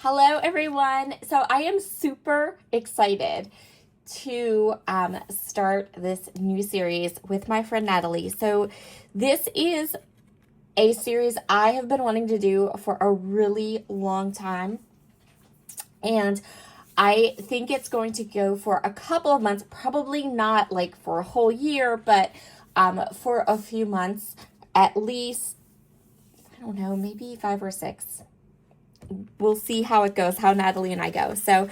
Hello, everyone. So I am super excited to start this new series with my friend Natalie. So this is a series I have been wanting to do for a really long time. And I think it's going to go for a couple of months, probably not like for a whole year, but for a few months, at least, I don't know, maybe 5 or 6. We'll see how it goes, how Natalie and I go. So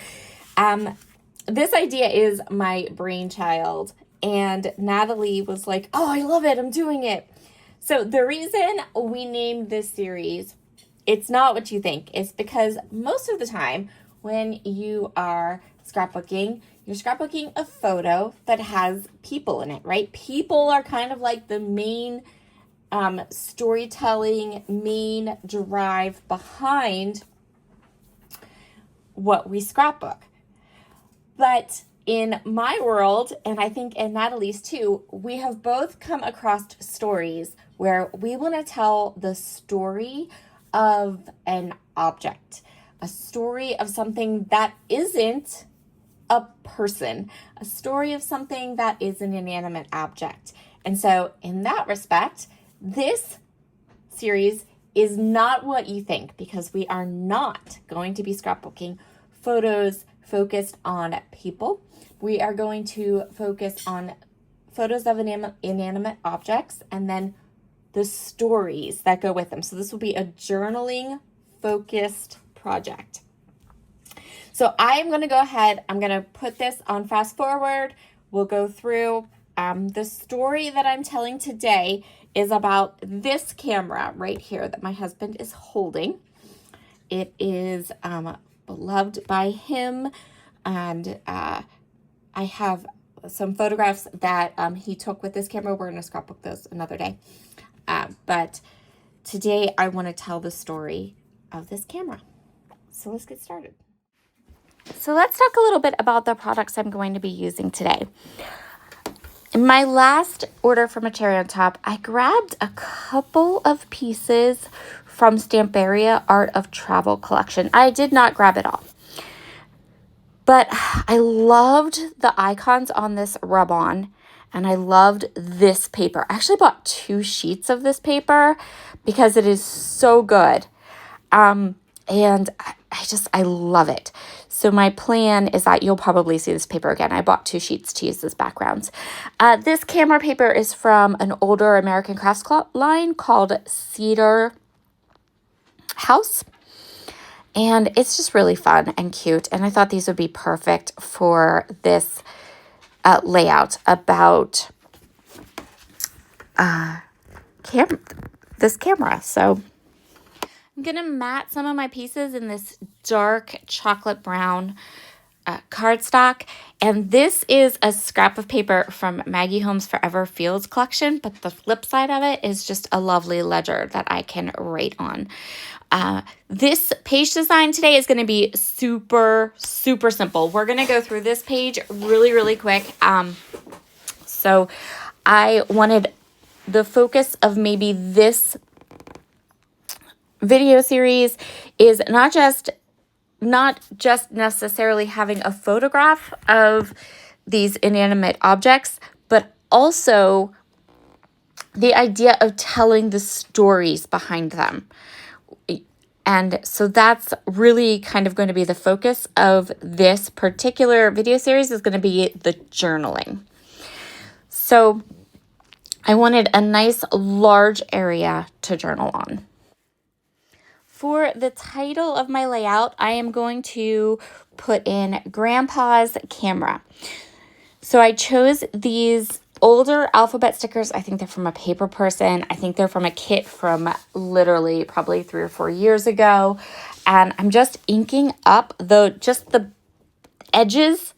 this idea is my brainchild, and Natalie was like, oh, I love it, I'm doing it. So the reason we named this series, it's not what you think. It's because most of the time when you are scrapbooking, you're scrapbooking a photo that has people in it, right? People are kind of like the main storytelling, main drive behind what we scrapbook. But in my world, and I think in Natalie's too, we have both come across stories where we want to tell the story of an object, a story of something that isn't a person, a story of something that is an inanimate object. And so in that respect, this series is not what you think, because we are not going to be scrapbooking photos focused on people. We are going to focus on photos of inanimate objects and then the stories that go with them. So this will be a journaling focused project. So I am going to go ahead, I'm going to put this on fast forward. We'll go through the story that I'm telling today is about this camera right here that my husband is holding. It is beloved by him, and I have some photographs that he took with this camera. We're going to scrapbook those another day. But today I want to tell the story of this camera. So let's get started. So let's talk a little bit about the products I'm going to be using today. In my last order from a Cherry on Top, I grabbed a couple of pieces from Stamperia Art of Travel collection. I did not grab it all, but I loved the icons on this rub-on, and I loved this paper. I actually bought 2 sheets of this paper because it is so good. And I love it. So my plan is that you'll probably see this paper again. I bought 2 sheets to use as backgrounds. This camera paper is from an older American crafts line called Cedar House. And it's just really fun and cute. And I thought these would be perfect for this layout about this camera. So I'm going to mat some of my pieces in this dark chocolate brown cardstock. And this is a scrap of paper from Maggie Holmes' Forever Fields collection, but the flip side of it is just a lovely ledger that I can write on. This page design today is going to be super, super simple. We're going to go through this page really, really quick. So I wanted the focus of maybe this video series is not just necessarily having a photograph of these inanimate objects, but also the idea of telling the stories behind them. And so that's really kind of going to be the focus of this particular video series, is going to be the journaling. So I wanted a nice large area to journal on. For the title of my layout, I am going to put in Grandpa's Camera. So I chose these older alphabet stickers. I think they're from a paper person. I think they're from a kit from literally probably 3 or 4 years ago. And I'm just inking up just the edges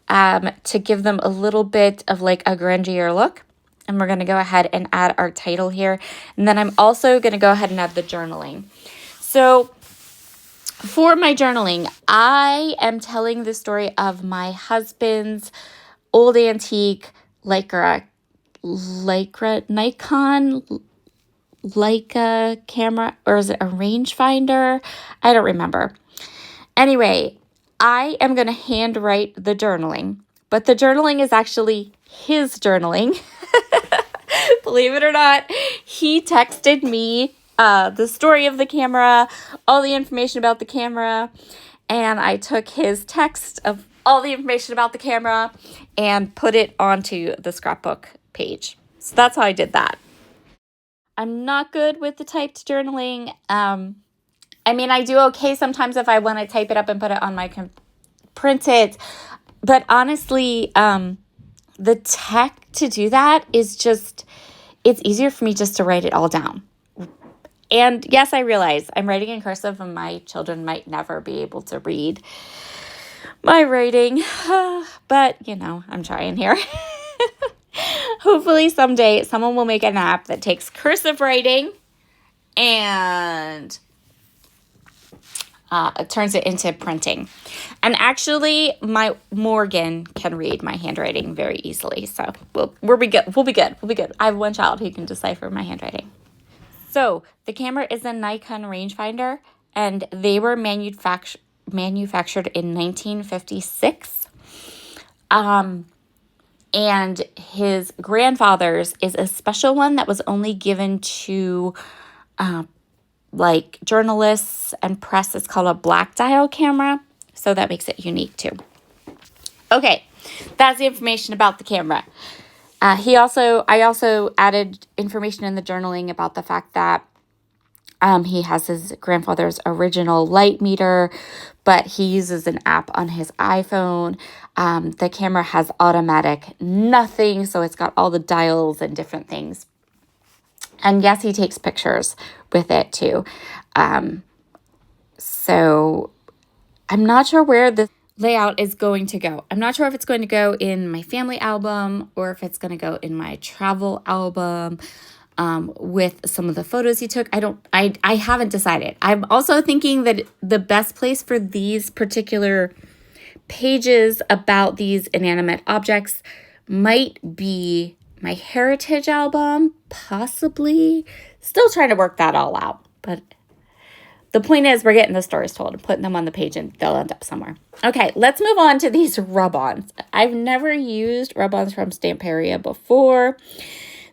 to give them a little bit of like a grungier look. And we're going to go ahead and add our title here. And then I'm also going to go ahead and add the journaling. So for my journaling, I am telling the story of my husband's old antique Leica Nikon Leica camera, or is it a rangefinder? I don't remember. Anyway, I am going to handwrite the journaling, but the journaling is actually his journaling. Believe it or not, he texted me the story of the camera, all the information about the camera, and I took his text of all the information about the camera and put it onto the scrapbook page. So that's how I did that. I'm not good with the typed journaling. I mean, I do okay sometimes if I want to type it up and put it on my print it. But honestly, the tech to do that is just, it's easier for me just to write it all down. And yes, I realize I'm writing in cursive and my children might never be able to read my writing. But, I'm trying here. Hopefully someday someone will make an app that takes cursive writing and turns it into printing. And actually, my Morgan can read my handwriting very easily. So we'll be good. We'll be good. I have one child who can decipher my handwriting. So the camera is a Nikon rangefinder, and they were manufactured in 1956. And his grandfather's is a special one that was only given to journalists and press. It's called a black dial camera. So that makes it unique too. Okay, that's the information about the camera. I also added information in the journaling about the fact that he has his grandfather's original light meter, but he uses an app on his iPhone. The camera has automatic nothing, so it's got all the dials and different things. And yes, he takes pictures with it too. So I'm not sure where the layout is going to go. I'm not sure if it's going to go in my family album or if it's going to go in my travel album with some of the photos he took. I haven't decided. I'm also thinking that the best place for these particular pages about these inanimate objects might be my heritage album, possibly. Still trying to work that all out, but the point is we're getting the stories told and putting them on the page and they'll end up somewhere. Okay, let's move on to these rub-ons. I've never used rub-ons from Stamperia before.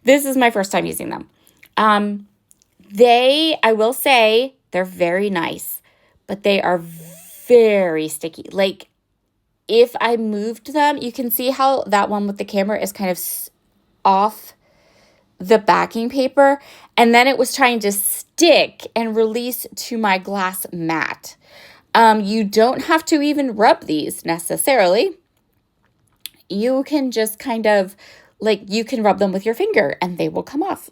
This is my first time using them. I will say, they're very nice, but they are very sticky. Like, if I moved them, you can see how that one with the camera is kind of off the backing paper, and then it was trying to stick and release to my glass mat. You don't have to even rub these necessarily. You can just kind of, you can rub them with your finger and they will come off.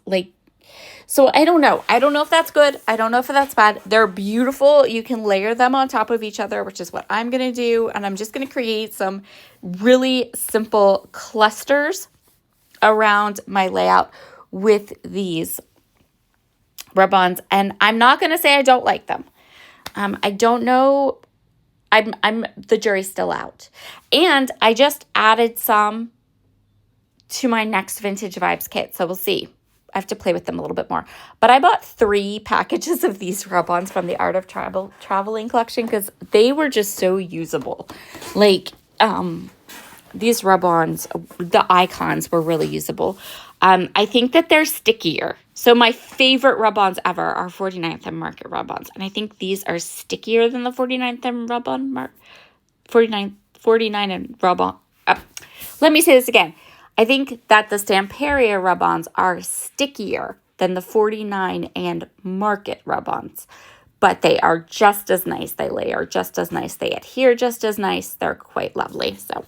So I don't know. I don't know if that's good. I don't know if that's bad. They're beautiful. You can layer them on top of each other, which is what I'm going to do. And I'm just going to create some really simple clusters around my layout with these rub-ons. And I'm not going to say I don't like them. I don't know. The jury's still out. And I just added some to my next Vintage Vibes kit. So we'll see. I have to play with them a little bit more. But I bought 3 packages of these rub-ons from the Art of Traveling collection because they were just so usable. These rub-ons, the icons were really usable. I think that they're stickier. So my favorite rub-ons ever are 49th and Market rub-ons. And I think these are stickier than the 49th and rub-on 49 and rub-on. Let me say this again. I think that the Stamperia rub-ons are stickier than the 49 and Market rub-ons. But they are just as nice. They layer just as nice. They adhere just as nice. They're quite lovely. So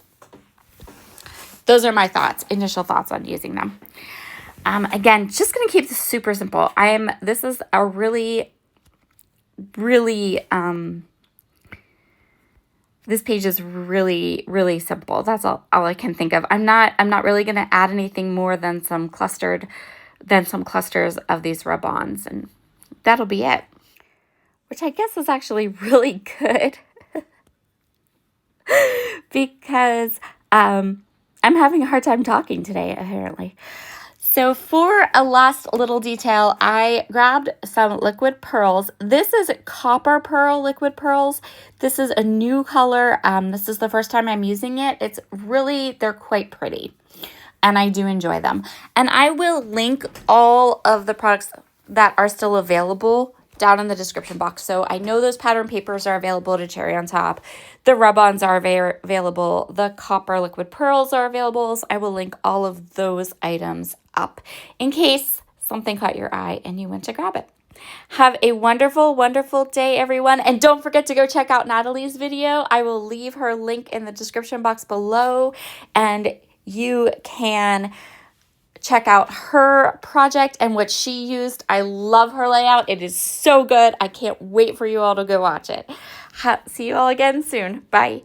those are my initial thoughts on using them. Again, just going to keep this super simple. This is a really, really, this page is really, really simple. That's all I can think of. I'm not really going to add anything more than some clusters of these rub-ons, and that'll be it. Which I guess is actually really good because I'm having a hard time talking today, apparently. So for a last little detail, I grabbed some liquid pearls. This is copper pearl liquid pearls. This is a new color. This is the first time I'm using it. They're quite pretty, and I do enjoy them. And I will link all of the products that are still available down in the description box. So I know those pattern papers are available to cherry on top. The rub-ons are available. The copper liquid pearls are available. So I will link all of those items up in case something caught your eye and you went to grab it. Have a wonderful, wonderful day, everyone. And don't forget to go check out Natalie's video. I will leave her link in the description box below, and you can check out her project and what she used. I love her layout. It is so good. I can't wait for you all to go watch it. See you all again soon. Bye.